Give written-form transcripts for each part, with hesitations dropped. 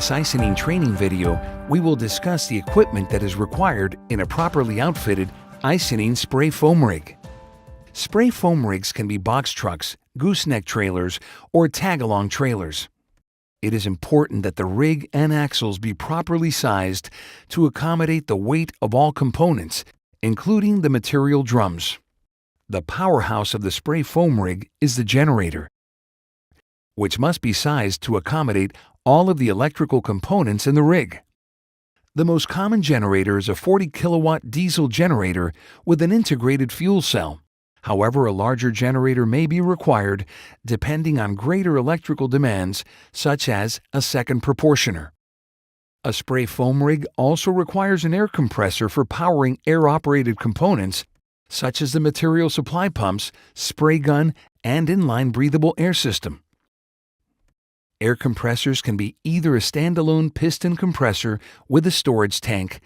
this ICYNENE training video, we will discuss the equipment that is required in a properly outfitted ICYNENE spray foam rig. Spray foam rigs can be box trucks, gooseneck trailers, or tag-along trailers. It is important that the rig and axles be properly sized to accommodate the weight of all components, including the material drums. The powerhouse of the spray foam rig is the generator, which must be sized to accommodate all of the electrical components in the rig. The most common generator is a 40 kilowatt diesel generator with an integrated fuel cell. However, a larger generator may be required depending on greater electrical demands, such as a second proportioner. A spray foam rig also requires an air compressor for powering air-operated components, such as the material supply pumps, spray gun, and inline breathable air system. Air compressors can be either a standalone piston compressor with a storage tank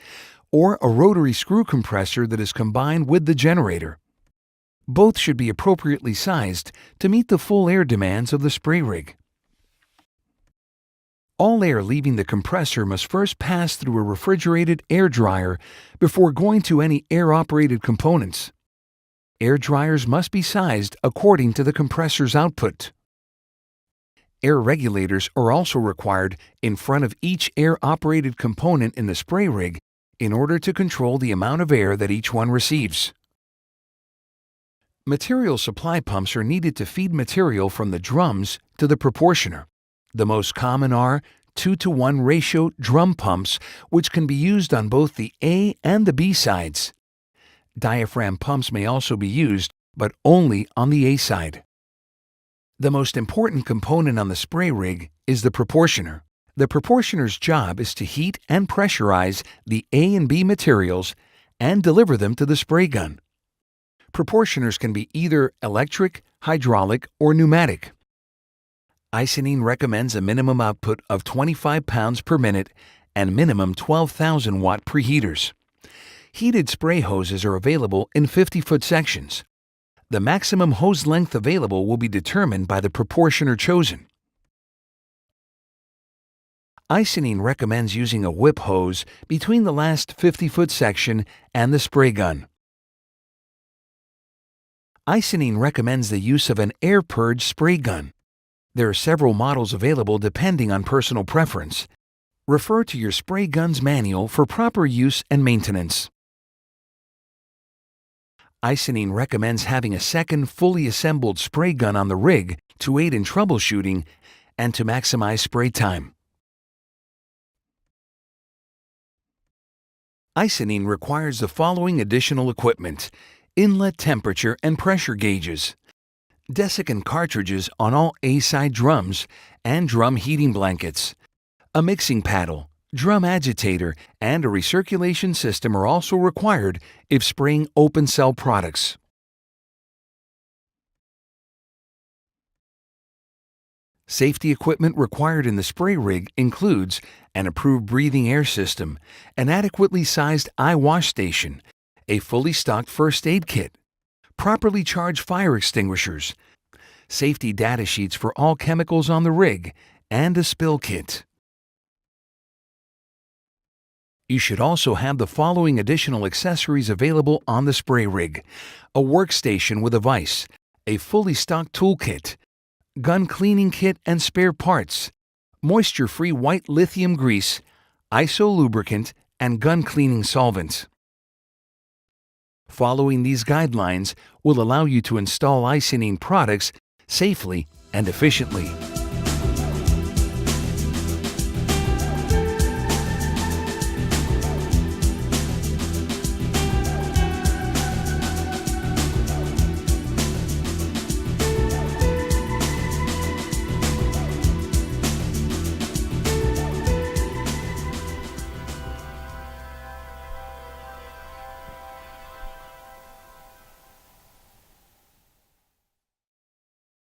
or a rotary screw compressor that is combined with the generator. Both should be appropriately sized to meet the full air demands of the spray rig. All air leaving the compressor must first pass through a refrigerated air dryer before going to any air-operated components. Air dryers must be sized according to the compressor's output. Air regulators are also required in front of each air-operated component in the spray rig in order to control the amount of air that each one receives. Material supply pumps are needed to feed material from the drums to the proportioner. The most common are 2-to-1 ratio drum pumps, which can be used on both the A and the B sides. Diaphragm pumps may also be used, but only on the A side. The most important component on the spray rig is the proportioner. The proportioner's job is to heat and pressurize the A and B materials and deliver them to the spray gun. Proportioners can be either electric, hydraulic, or pneumatic. ICYNENE recommends a minimum output of 25 pounds per minute and minimum 12,000 watt preheaters. Heated spray hoses are available in 50-foot sections. The maximum hose length available will be determined by the proportioner chosen. ICYNENE recommends using a whip hose between the last 50-foot section and the spray gun. ICYNENE recommends the use of an air purge spray gun. There are several models available depending on personal preference. Refer to your spray gun's manual for proper use and maintenance. ICYNENE recommends having a second fully assembled spray gun on the rig to aid in troubleshooting and to maximize spray time. ICYNENE requires the following additional equipment: inlet temperature and pressure gauges, desiccant cartridges on all A-side drums, and drum heating blankets. A mixing paddle, drum agitator, and a recirculation system are also required if spraying open cell products. Safety equipment required in the spray rig includes an approved breathing air system, an adequately sized eye wash station, a fully stocked first aid kit, properly charged fire extinguishers, safety data sheets for all chemicals on the rig, and a spill kit. You should also have the following additional accessories available on the spray rig: a workstation with a vise, a fully stocked toolkit, gun cleaning kit and spare parts, moisture-free white lithium grease, ISO lubricant, and gun cleaning solvent. Following these guidelines will allow you to install ICYNENE products safely and efficiently.